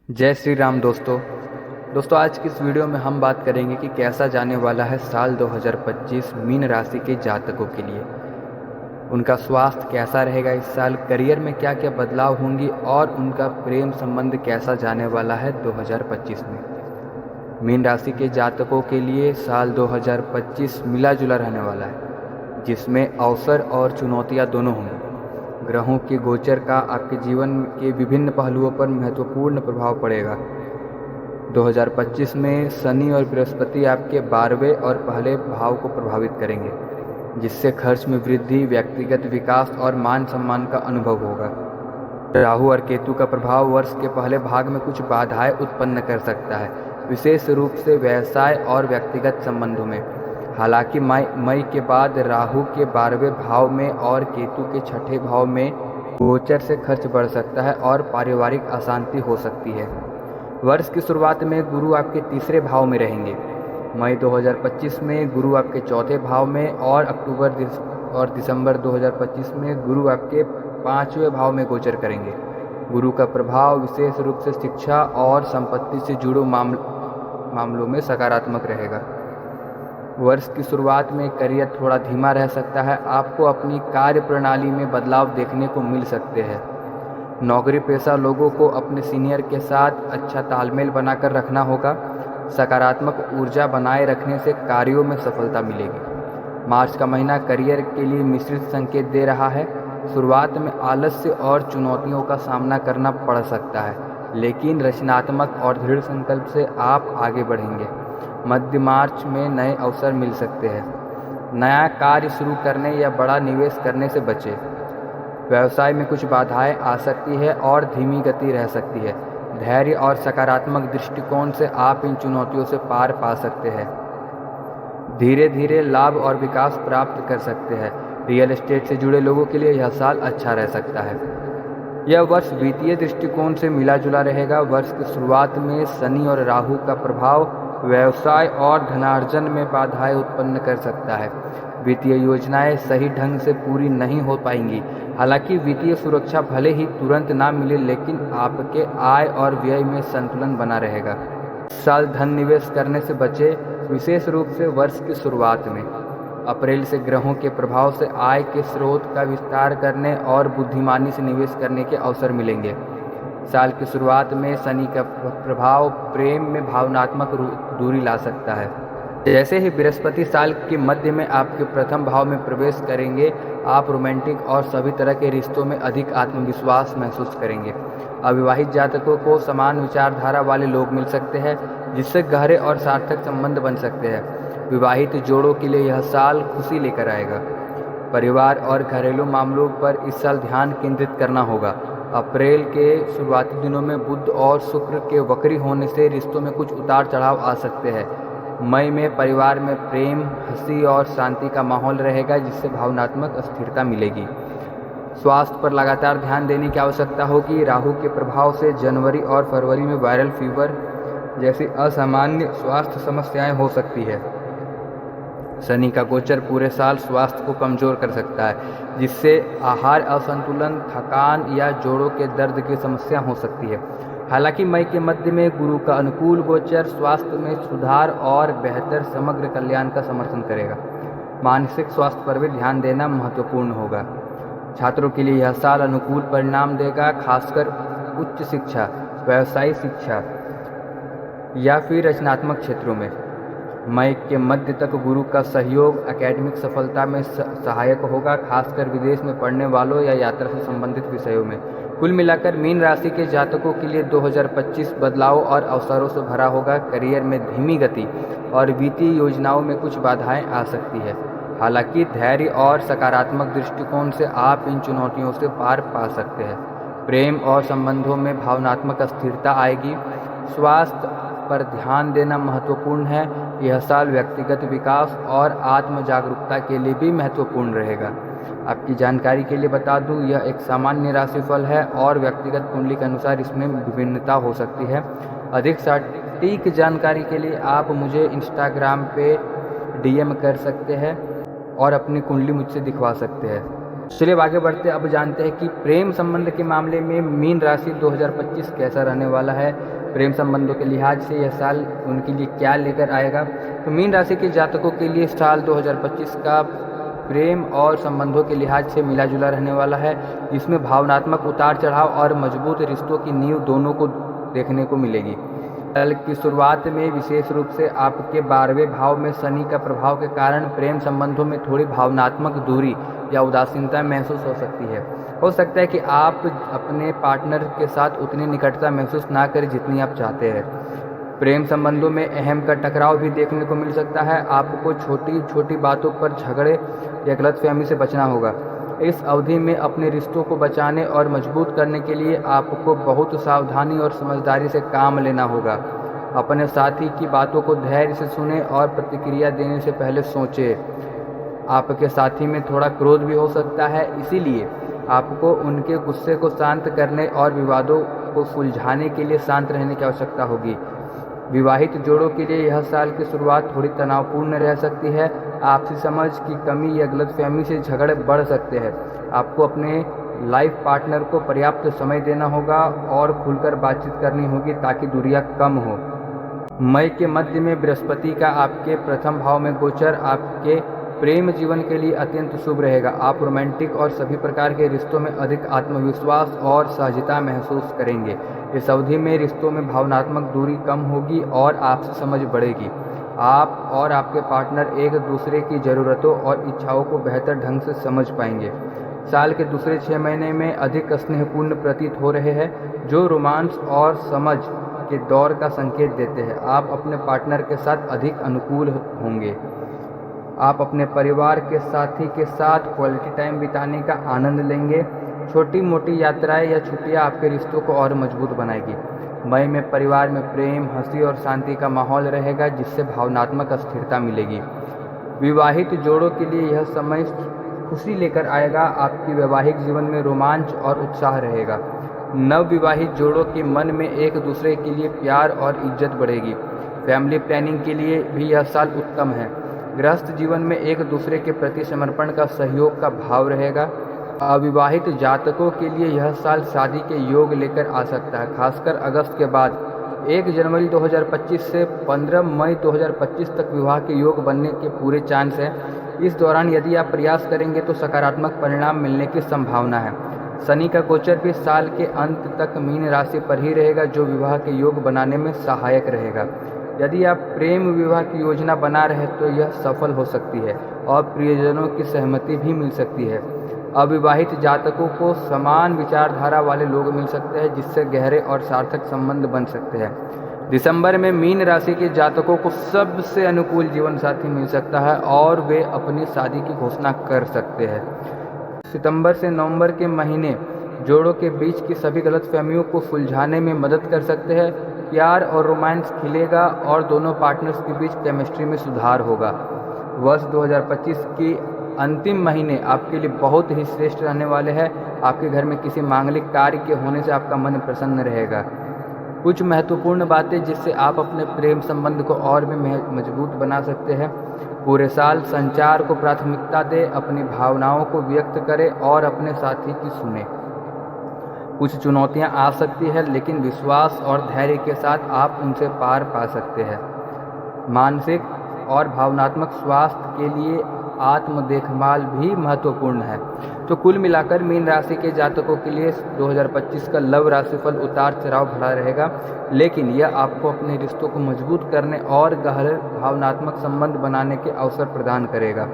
जय श्री राम दोस्तों आज की इस वीडियो में हम बात करेंगे कि कैसा जाने वाला है साल 2025 मीन राशि के जातकों के लिए। उनका स्वास्थ्य कैसा रहेगा इस साल, करियर में क्या क्या बदलाव होंगी और उनका प्रेम संबंध कैसा जाने वाला है 2025 में। मीन राशि के जातकों के लिए साल 2025 मिला जुला रहने वाला है, जिसमें अवसर और चुनौतियां दोनों होंगी। ग्रहों के गोचर का आपके जीवन के विभिन्न पहलुओं पर महत्वपूर्ण प्रभाव पड़ेगा। 2025 में शनि और बृहस्पति आपके 12वें और पहले भाव को प्रभावित करेंगे, जिससे खर्च में वृद्धि, व्यक्तिगत विकास और मान सम्मान का अनुभव होगा। राहु और केतु का प्रभाव वर्ष के पहले भाग में कुछ बाधाएं उत्पन्न कर सकता है, विशेष रूप से व्यवसाय और व्यक्तिगत संबंधों में। हालांकि मई के बाद राहु के 12वें भाव में और केतु के 6ठे भाव में गोचर से खर्च बढ़ सकता है और पारिवारिक अशांति हो सकती है। वर्ष की शुरुआत में गुरु आपके तीसरे भाव में रहेंगे। मई 2025 में गुरु आपके चौथे भाव में और अक्टूबर और दिसंबर 2025 में गुरु आपके 5वें भाव में गोचर करेंगे। गुरु का प्रभाव विशेष रूप से शिक्षा और संपत्ति से जुड़े मामलों में सकारात्मक रहेगा। वर्ष की शुरुआत में करियर थोड़ा धीमा रह सकता है। आपको अपनी कार्य प्रणाली में बदलाव देखने को मिल सकते हैं। नौकरी पेशा लोगों को अपने सीनियर के साथ अच्छा तालमेल बनाकर रखना होगा। सकारात्मक ऊर्जा बनाए रखने से कार्यों में सफलता मिलेगी। मार्च का महीना करियर के लिए मिश्रित संकेत दे रहा है। शुरुआत में आलस्य और चुनौतियों का सामना करना पड़ सकता है, लेकिन रचनात्मक और दृढ़ संकल्प से आप आगे बढ़ेंगे। मध्य मार्च में नए अवसर मिल सकते हैं। नया कार्य शुरू करने या बड़ा निवेश करने से बचें। व्यवसाय में कुछ बाधाएं आ सकती है और धीमी गति रह सकती है। धैर्य और सकारात्मक दृष्टिकोण से आप इन चुनौतियों से पार पा सकते हैं। धीरे धीरे लाभ और विकास प्राप्त कर सकते हैं। रियल एस्टेट से जुड़े लोगों के लिए यह साल अच्छा रह सकता है। यह वर्ष वित्तीय दृष्टिकोण से मिला जुला रहेगा। वर्ष की शुरुआत में शनि और राहु का प्रभाव व्यवसाय और धनार्जन में बाधाएं उत्पन्न कर सकता है। वित्तीय योजनाएं सही ढंग से पूरी नहीं हो पाएंगी। हालांकि वित्तीय सुरक्षा भले ही तुरंत ना मिले, लेकिन आपके आय और व्यय में संतुलन बना रहेगा। इस साल धन निवेश करने से बचें, विशेष रूप से वर्ष की शुरुआत में। अप्रैल से ग्रहों के प्रभाव से आय के स्रोत का विस्तार करने और बुद्धिमानी से निवेश करने के अवसर मिलेंगे। साल की शुरुआत में शनि का प्रभाव प्रेम में भावनात्मक दूरी ला सकता है। जैसे ही बृहस्पति साल के मध्य में आपके प्रथम भाव में प्रवेश करेंगे, आप रोमांटिक और सभी तरह के रिश्तों में अधिक आत्मविश्वास महसूस करेंगे। अविवाहित जातकों को समान विचारधारा वाले लोग मिल सकते हैं, जिससे गहरे और सार्थक संबंध बन सकते हैं। विवाहित जोड़ों के लिए यह साल खुशी लेकर आएगा। परिवार और घरेलू मामलों पर इस साल ध्यान केंद्रित करना होगा। अप्रैल के शुरुआती दिनों में बुध और शुक्र के वक्री होने से रिश्तों में कुछ उतार चढ़ाव आ सकते हैं। मई में परिवार में प्रेम, हंसी और शांति का माहौल रहेगा, जिससे भावनात्मक स्थिरता मिलेगी। स्वास्थ्य पर लगातार ध्यान देने की आवश्यकता होगी। राहु के प्रभाव से जनवरी और फरवरी में वायरल फीवर जैसी असामान्य स्वास्थ्य समस्याएं हो सकती है। शनि का गोचर पूरे साल स्वास्थ्य को कमजोर कर सकता है, जिससे आहार असंतुलन, थकान या जोड़ों के दर्द की समस्या हो सकती है। हालांकि मई के मध्य में गुरु का अनुकूल गोचर स्वास्थ्य में सुधार और बेहतर समग्र कल्याण का समर्थन करेगा। मानसिक स्वास्थ्य पर भी ध्यान देना महत्वपूर्ण होगा। छात्रों के लिए यह साल अनुकूल परिणाम देगा, खासकर उच्च शिक्षा, व्यावसायिक शिक्षा या फिर रचनात्मक क्षेत्रों में। मई के मध्य तक गुरु का सहयोग एकेडमिक सफलता में सहायक होगा, खासकर विदेश में पढ़ने वालों या यात्रा से संबंधित विषयों में। कुल मिलाकर मीन राशि के जातकों के लिए 2025 बदलाव और अवसरों से भरा होगा। करियर में धीमी गति और वित्तीय योजनाओं में कुछ बाधाएं आ सकती है। हालांकि धैर्य और सकारात्मक दृष्टिकोण से आप इन चुनौतियों से पार पा सकते हैं। प्रेम और संबंधों में भावनात्मक स्थिरता आएगी। स्वास्थ्य पर ध्यान देना महत्वपूर्ण है। यह साल व्यक्तिगत विकास और आत्म जागरूकता के लिए भी महत्वपूर्ण रहेगा। आपकी जानकारी के लिए बता दूं, यह एक सामान्य राशिफल है और व्यक्तिगत कुंडली के अनुसार इसमें विभिन्नता हो सकती है। अधिक सटीक जानकारी के लिए आप मुझे इंस्टाग्राम पे DM कर सकते हैं और अपनी कुंडली मुझसे दिखवा सकते हैं। चलिए आगे बढ़ते अब जानते हैं कि प्रेम संबंध के मामले में मीन राशि 2025 कैसा रहने वाला है। प्रेम संबंधों के लिहाज से यह साल उनके लिए क्या लेकर आएगा। तो मीन राशि के जातकों के लिए साल 2025 का प्रेम और संबंधों के लिहाज से मिला जुला रहने वाला है। इसमें भावनात्मक उतार चढ़ाव और मजबूत रिश्तों की नींव दोनों को देखने को मिलेगी। साल की शुरुआत में विशेष रूप से आपके 12वें भाव में शनि का प्रभाव के कारण प्रेम संबंधों में थोड़ी भावनात्मक दूरी या उदासीनता महसूस हो सकती है। हो सकता है कि आप अपने पार्टनर के साथ उतनी निकटता महसूस ना करें जितनी आप चाहते हैं। प्रेम संबंधों में अहम का टकराव भी देखने को मिल सकता है। आपको छोटी छोटी बातों पर झगड़े या गलतफहमी से बचना होगा। इस अवधि में अपने रिश्तों को बचाने और मजबूत करने के लिए आपको बहुत सावधानी और समझदारी से काम लेना होगा। अपने साथी की बातों को धैर्य से सुनें और प्रतिक्रिया देने से पहले सोचें। आपके साथी में थोड़ा क्रोध भी हो सकता है, इसीलिए आपको उनके गुस्से को शांत करने और विवादों को सुलझाने के लिए शांत रहने की आवश्यकता होगी। विवाहित जोड़ों के लिए यह साल की शुरुआत थोड़ी तनावपूर्ण रह सकती है। आपसी समझ की कमी या गलतफहमी से झगड़े बढ़ सकते हैं। आपको अपने लाइफ पार्टनर को पर्याप्त समय देना होगा और खुलकर बातचीत करनी होगी ताकि दूरियां कम हो। मई के मध्य में बृहस्पति का आपके प्रथम भाव में गोचर आपके प्रेम जीवन के लिए अत्यंत शुभ रहेगा। आप रोमांटिक और सभी प्रकार के रिश्तों में अधिक आत्मविश्वास और सहजता महसूस करेंगे। इस अवधि में रिश्तों में भावनात्मक दूरी कम होगी और आपसी समझ बढ़ेगी। आप और आपके पार्टनर एक दूसरे की ज़रूरतों और इच्छाओं को बेहतर ढंग से समझ पाएंगे। साल के दूसरे 6 महीने में अधिक स्नेहपूर्ण प्रतीत हो रहे हैं, जो रोमांस और समझ के दौर का संकेत देते हैं। आप अपने पार्टनर के साथ अधिक अनुकूल होंगे। आप अपने परिवार के साथी के साथ क्वालिटी टाइम बिताने का आनंद लेंगे। छोटी मोटी यात्राएं या छुट्टियां आपके रिश्तों को और मजबूत बनाएगी। मई में परिवार में प्रेम, हंसी और शांति का माहौल रहेगा, जिससे भावनात्मक स्थिरता मिलेगी। विवाहित जोड़ों के लिए यह समय खुशी लेकर आएगा। आपकी वैवाहिक जीवन में रोमांच और उत्साह रहेगा। नव विवाहित जोड़ों के मन में एक दूसरे के लिए प्यार और इज्जत बढ़ेगी। फैमिली प्लानिंग के लिए भी यह साल उत्तम है। गृहस्थ जीवन में एक दूसरे के प्रति समर्पण का सहयोग का भाव रहेगा। अविवाहित जातकों के लिए यह साल शादी के योग लेकर आ सकता है, खासकर अगस्त के बाद। 1 जनवरी 2025 से 15 मई 2025 तक विवाह के योग बनने के पूरे चांस हैं। इस दौरान यदि आप प्रयास करेंगे तो सकारात्मक परिणाम मिलने की संभावना है। शनि का गोचर भी साल के अंत तक मीन राशि पर ही रहेगा, जो विवाह के योग बनाने में सहायक रहेगा। यदि आप प्रेम विवाह की योजना बना रहे तो यह सफल हो सकती है और प्रियजनों की सहमति भी मिल सकती है। अविवाहित जातकों को समान विचारधारा वाले लोग मिल सकते हैं, जिससे गहरे और सार्थक संबंध बन सकते हैं। दिसंबर में मीन राशि के जातकों को सबसे अनुकूल जीवन साथी मिल सकता है और वे अपनी शादी की घोषणा कर सकते हैं। सितंबर से नवंबर के महीने जोड़ों के बीच की सभी गलतफहमियों को सुलझाने में मदद कर सकते हैं। प्यार और रोमांस खिलेगा और दोनों पार्टनर्स के बीच केमिस्ट्री में सुधार होगा। वर्ष 2025 की अंतिम महीने आपके लिए बहुत ही श्रेष्ठ रहने वाले हैं। आपके घर में किसी मांगलिक कार्य के होने से आपका मन प्रसन्न रहेगा। कुछ महत्वपूर्ण बातें जिससे आप अपने प्रेम संबंध को और भी मजबूत बना सकते हैं। पूरे साल संचार को प्राथमिकता दें, अपनी भावनाओं को व्यक्त करें और अपने साथी की सुनें। कुछ चुनौतियां आ सकती है, लेकिन विश्वास और धैर्य के साथ आप उनसे पार पा सकते हैं। मानसिक और भावनात्मक स्वास्थ्य के लिए आत्म देखभाल भी महत्वपूर्ण है। तो कुल मिलाकर मीन राशि के जातकों के लिए 2025 का लव राशिफल उतार चढ़ाव भरा रहेगा, लेकिन यह आपको अपने रिश्तों को मजबूत करने और गहरे भावनात्मक संबंध बनाने के अवसर प्रदान करेगा।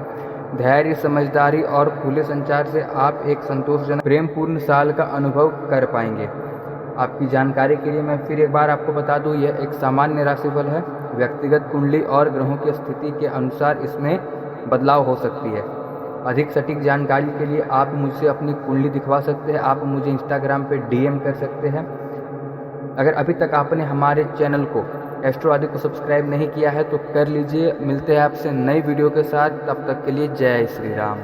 धैर्य, समझदारी और खुले संचार से आप एक संतोषजनक प्रेमपूर्ण साल का अनुभव कर पाएंगे। आपकी जानकारी के लिए मैं फिर एक बार आपको बता दूं, यह एक सामान्य राशिफल है। व्यक्तिगत कुंडली और ग्रहों की स्थिति के अनुसार इसमें बदलाव हो सकती है। अधिक सटीक जानकारी के लिए आप मुझसे अपनी कुंडली दिखवा सकते हैं। आप मुझे इंस्टाग्राम पे DM कर सकते हैं। अगर अभी तक आपने हमारे चैनल को एस्ट्रो आदि को सब्सक्राइब नहीं किया है तो कर लीजिए। मिलते हैं आपसे नई वीडियो के साथ, तब तक के लिए जय श्री राम।